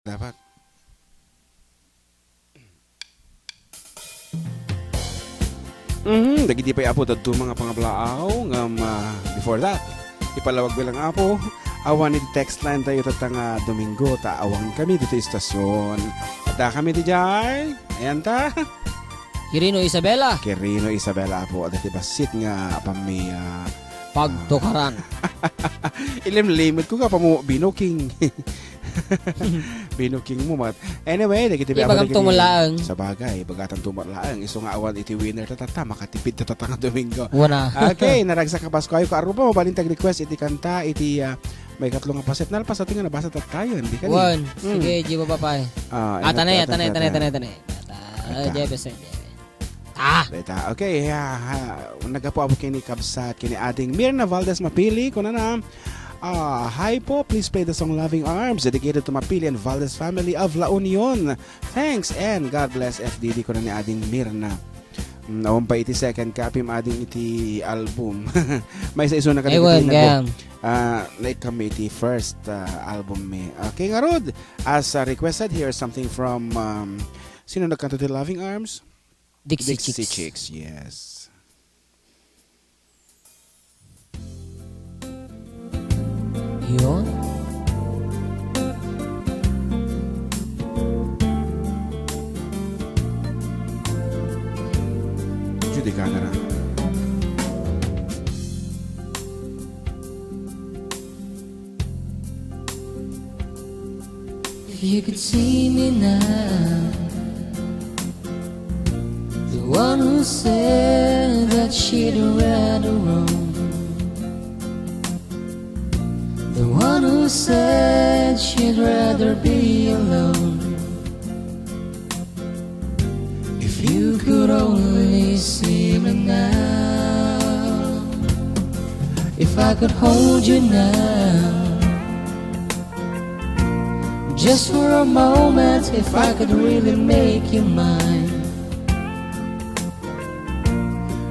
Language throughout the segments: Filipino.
Dapat. Dagiti pa'y apo dadto mga pangablaaw ngam before that ipalawag bilang apo awan ni text line tayo tatanga Domingo taawang kami dito istasyon at kami di jay ayan ta Kirino Isabela apo at basit nga apami pagtukaran ilim-limit ko ka pa mo binoking binuking mo mat. Anyway, dagiti ibagam tumulaang. Sa bagay, bagatan tumulaang. Iso nga awan iti winner tatata makatipid tatata nga Domingo. Wana. Okay, naragsak ka Pasko ayo ka arupa mo balintag request iti kanta iti may katlong paset nalpas sa tinga nabasa tayo hindi kani. One. Sige, jiba papay. Tanay. Beta. Okay, nagapo abot kini kabsat kini ating Mirna Valdez Mapili kuno na. Hi po, please play the song Loving Arms dedicated to Mapili and Valdez family of La Union. Thanks and God bless FDD ko na ni ading Mirna. Nawang pa iti second copy ading iti album. May sa iso na kanina na kami iti first album me. Okay nga Rod, as requested, here's something from sino nagkanto ti Loving Arms? Dixie Chicks, yes. Yun. Judicana na. If you could see me now, the one who said that she'd rather roam, the one who said she'd rather be alone. If you could only see me now, if I could hold you now, just for a moment, if I could really make you mine,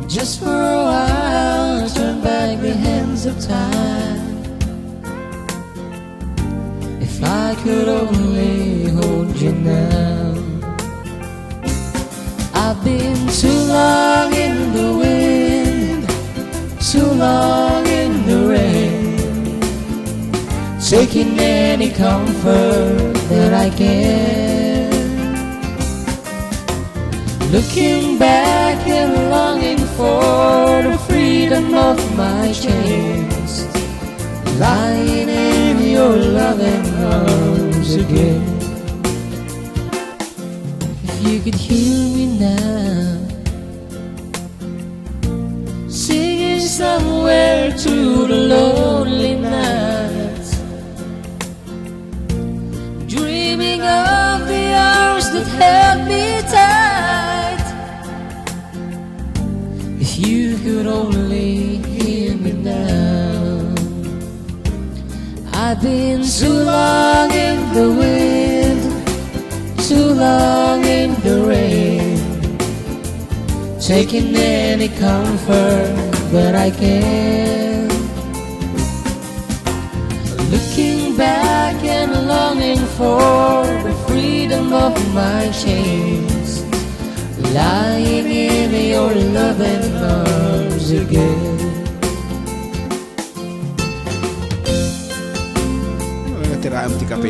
just for a while, turn back the hands of time. If I could only hold you now. I've been too long in the wind, too long in the rain, taking any comfort that I can, looking back and longing for the freedom of my chains, lying in your loving arms again. If you could hear me now, singing somewhere to the lonely night, dreaming of the hours that held me tight. If you could only hear me now. I've been too long in the wind, too long in the rain, taking any comfort that I can, looking back and longing for the freedom of my chains, lying in your loving arms again. Tiraam ti kape.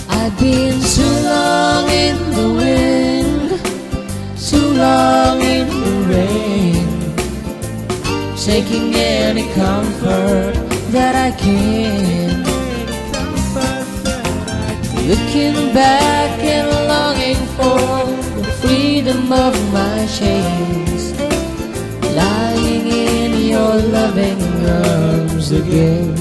I've been too long in the wind, too long in the rain, taking any comfort that I can, looking back and longing for the freedom of my chains, lying in your loving arms again.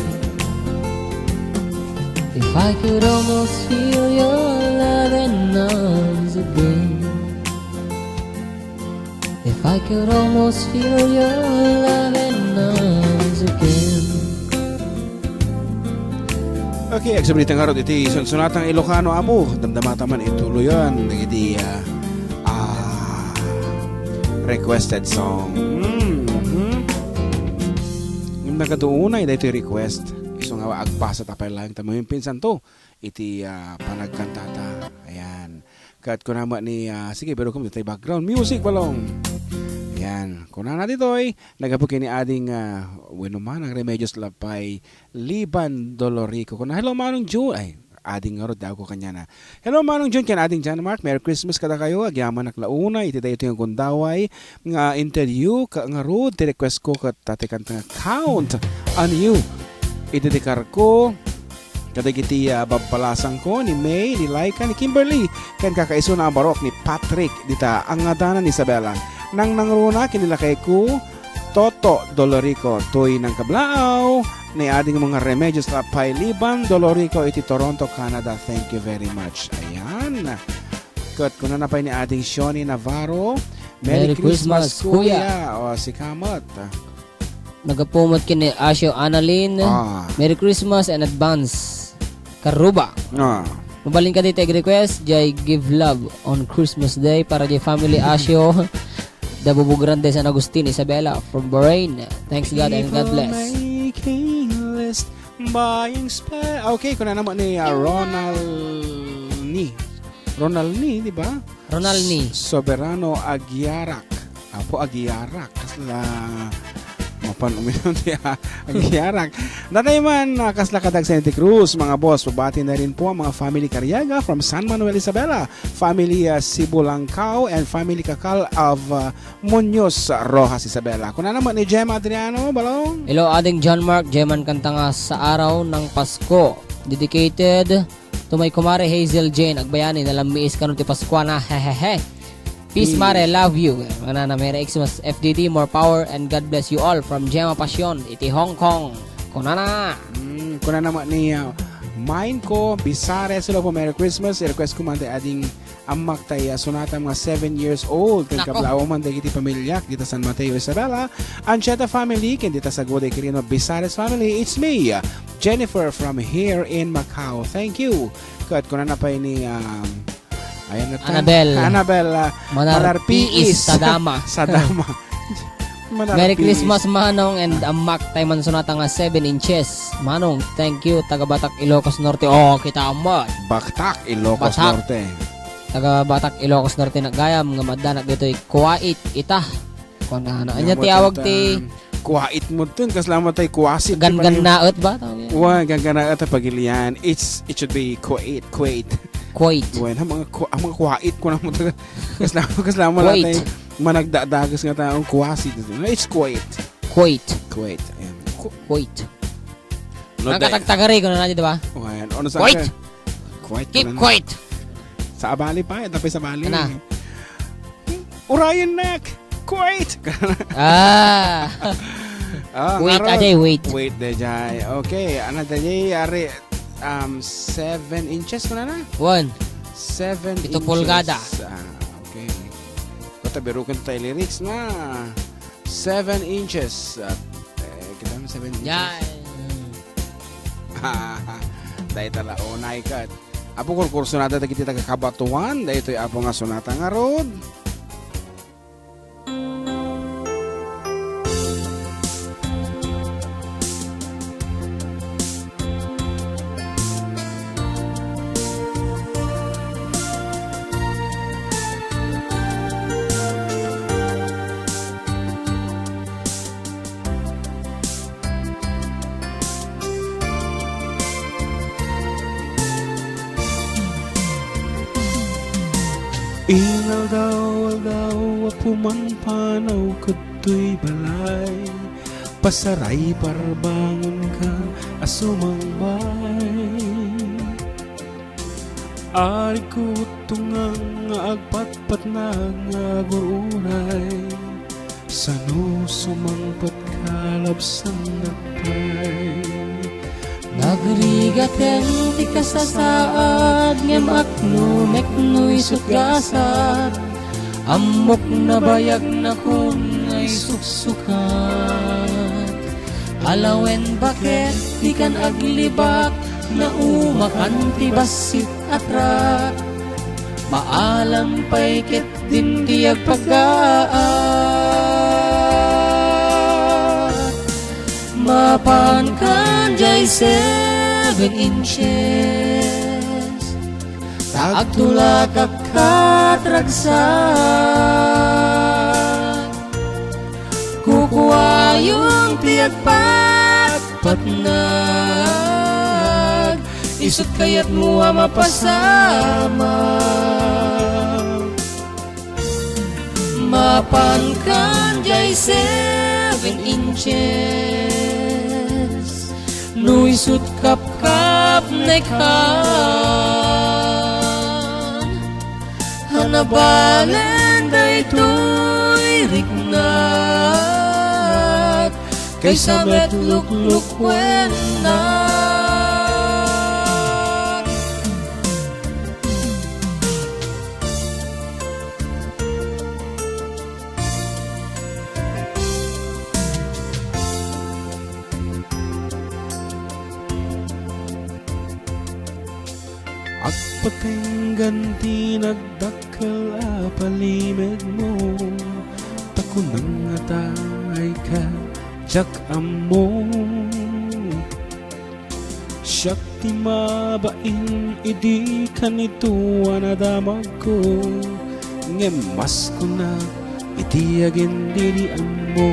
If I could almost feel your loving arms again, if I could almost feel your loving arms again. Okay, agsabalita nga ron iti sunatang Ilocano abo. Damdamata man ituloy yun. Nagiti requested song. Yung nagkatuunay dahito yung request. Iso nga agpasa tapay lang tamo yung pinsan to. Iti panagkantata. Ayan. Kat ko naman ni sige pero kung ito background music balong. Ayan. Kung na dito ay nagapukin ni ading winuman ang Remedios Lapay Liban Dolorico. Kung na hello Manong June ay ading nga ro daw ko kanya na. Hello Manong June kan ading John Mark. Merry Christmas kada kayo. Agyaman naklauna iti dayto yung kundaway nga interview ka nga ro ti request ko kat tatikan nga count on you. Idedikar ko kadagiti babalasang ko ni May, ni Laika, ni Kimberly kan kakaiso na ang barok ni Patrick dita ang ngadanan ni Isabela nang nangruna kinilakay ko Toto Dolorico tuy ng kablaaw ni ading mga Remedios Lapay Liban Dolorico iti Toronto, Canada. Thank you very much. Ayan kat kuna na pa ni ading Shoni Navarro. Merry Christmas kuya. O si Kamot Nagapumot kini Asyo Annalyn. Merry Christmas and advance. Karuba. Mabalin ka dito request. Jay give love on Christmas Day para jay family Asyo. Dabubu Grande San Agustin, Isabela from Bahrain. Thanks God and God bless. Okay, kuna naman ni Ronald Ni, di ba? Ronald Ni. Soberano Aguiarak. Apo Aguiarak. Kasla mapan uminom niya Aguiarak. Natay man kasla kadag Santa Cruz, mga boss. Pabati na rin po ang mga family Cariaga from San Manuel, Isabela. Family Sibulangkao and family Kakal of Muñoz, Rojas, Isabela. Kuna naman ni Gemma Adriano, balong. Hello, ading John Mark. Gemma kanta nga sa araw ng Pasko. Dedicated to my kumare Hazel Jane. Agbayani na lamiis ka nun ti Pasko na. Hehehe. Peace, Mare. Love you. Manana, Merry Xmas FDD. More power and God bless you all from Gemma Passion. Iti Hong Kong. Kunana. Kuna naman ni Mind ko, Bisare. Sila po Merry Christmas. I-request ko man tayo ading amak tayo sunata mga 7 years old. Kan kablaw man tayo iti pamilyak. Dita San Mateo, Isabela. Ancheta family. Kan dita sa Gode Kirino Bisares family. It's me, Jennifer from here in Macau. Thank you. Kat kuna na pa ni ayan na Annabel Manarpiis Sadama. Merry Christmas Manong and amak tayo man sunata nga 7 inches. Manong, thank you. Taga Batak, Ilocos Norte. Oh, kita amat. Baktak, Ilocos Norte. Taga Batak, Ilocos Norte nagayam nga madanak dito kuwait ita. Kung anya tiawag ti kuwait mo dun kasalamat tay kuwasit. Ganganaot ba? Ganganaot ang pagilian. It should be Kuwait. Bueno, mga kuwait ko na mo kasalamat natin managdadagas nga taong kuwasit. It's Kuwait. Ayan. Kuwait. Nakatagtagari ko na natin, diba? Ayan. Ano sa Kuwait. Keep Kuwait. Sa abali pa. Tapos sa abali. Urayan nak. Kuwait. Wait, ajay, wait. Wait, dajay. Okay. Ano dajay? Ari, 7 inches ko na 1. 7 Ito inches. pulgada. Okay. Katabirukan tayo lyrics na. 7 inches. Kita mo 7 inches. Yan. Dahil tala unay kat. Apo kurso nata kita kakabatuan. Dahil ito'y apo nga sunata nga road. Ingal daw pumanpanaw kato'y balay. Pasaray parbangon ka asumambay. Ari ko tungang agpatpat na ngagururay. Sano sumangpat kalabsan napay. Nagrigaten ti kasasaad ngem akno meknoy sutgasat. Amok na bayag na kun ay suksukat. Alawen bakit di kan aglibak na umakan ti basit at rat. Maalam pa'y ket din diag paggaak. Mapan kan jay 7 inches. Tagtula kakatragsak. Kukuha yung tiag patnag. Isot kayat mo mapasama. Mapan kan jay 7 inches. No isot kap-kap nekan. Hanabalen daytoy riknat. Kaysa met luk-luk wenat. At patengganti nagdakkel apalimeg mo. Takunang atay ka jak amo. Syakti mabain idi kanituan adamag ko. Ngemas ko na iti agin dini amo.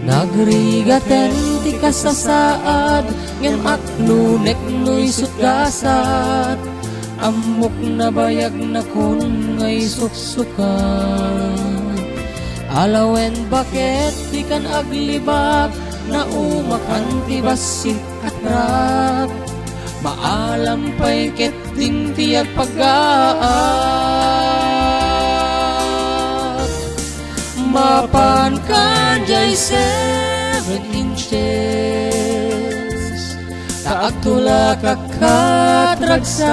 Nagrigaten ti kasasaad ngem aklunek noy sutgasat. Amok na bayag na kun ngay suksukan. Alawen bakit di kan aglibak na umakan ti basit at rat. Maalam pa'y ket din ti agpaggaak. Mapan kan jay 7 inches. Taagtula kakatragsak.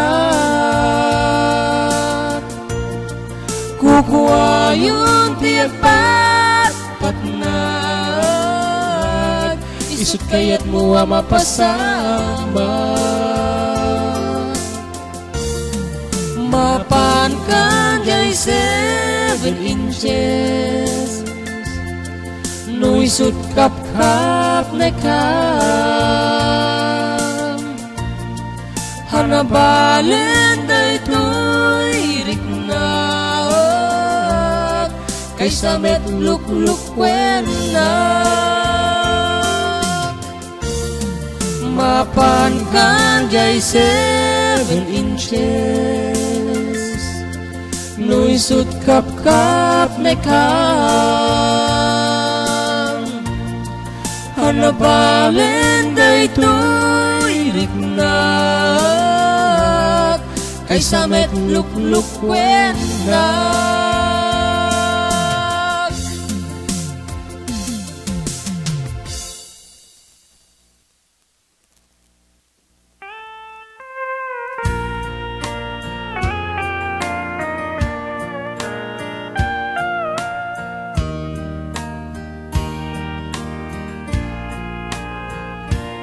Kukuha yung tiag patnag. Isot kayat mo mapasama. Mapan kan jay 7 inches. No isot kap-kap nekan. Hanabalen daytoy riknat. Kaysa met luk-luk wenat. Mapan kan jay 7 inches. No isot kap-kap nekan. Hanabalen daytoy riknat. Kaysa met luk-luk wenat.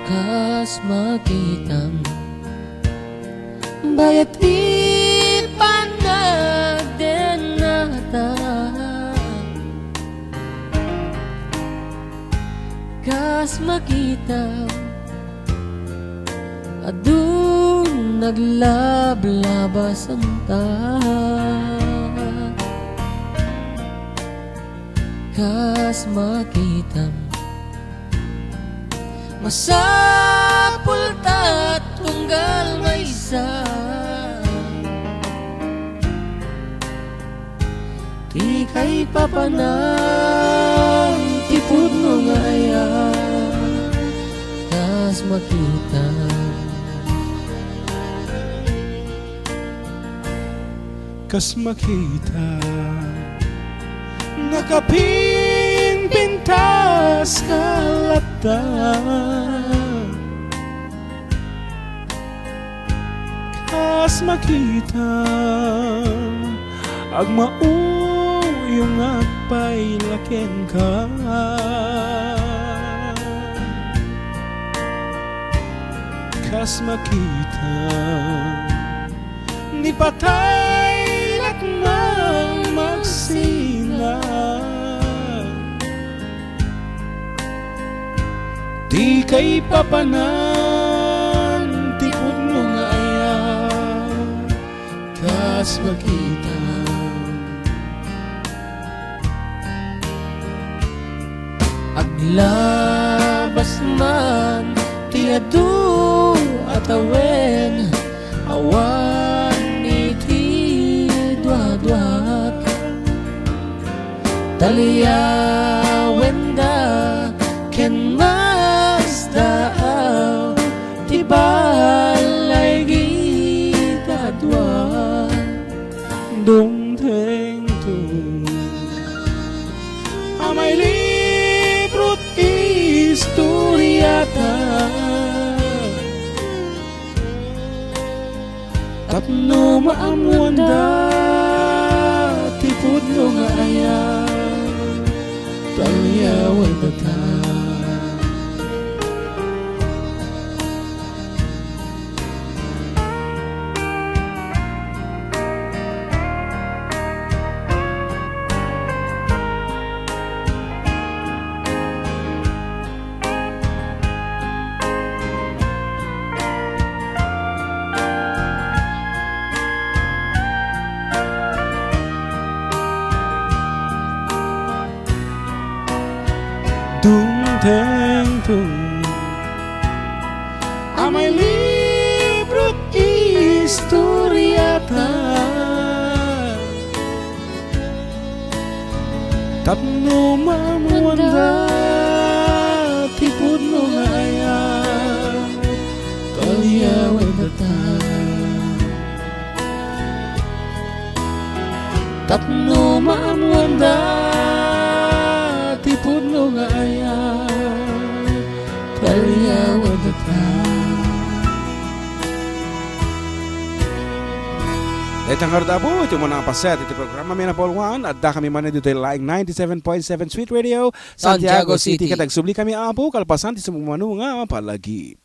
Kas makitang bayag ti panagdenata. Kas makitang adun naglablabasan ta. Kas makitang masapul ta tunggal maysa. Di kay papanang tipod mo nga ayan. Tas makita kas makita nakapinpintas kalata. Kas makita agmauyong agpailaken ka. kas makita ni patay at nang magsina di kay papanan tipod mo nga ayat kas makita aglabas man tiadu at awen awan iti dwadwat taliyawenda ken masdaaw ti balay gitadwan dumteng tu amay librot istoryata tapno maamuanda tipod no nga ayat talyawan tata dumteng tung amay librot istoryata tapno maamuanda tipod no nga ayat talyawan tata tapno maamuanda tipod no nga ayat talyawan tata. Itang hardabo, ito mo na ang paset. Ito programa may napauluan. Adda kami man dito like 97.7 Sweet Radio, Santiago City. Katag subli kami apo, kalpasan, ti sa mga nga palagi.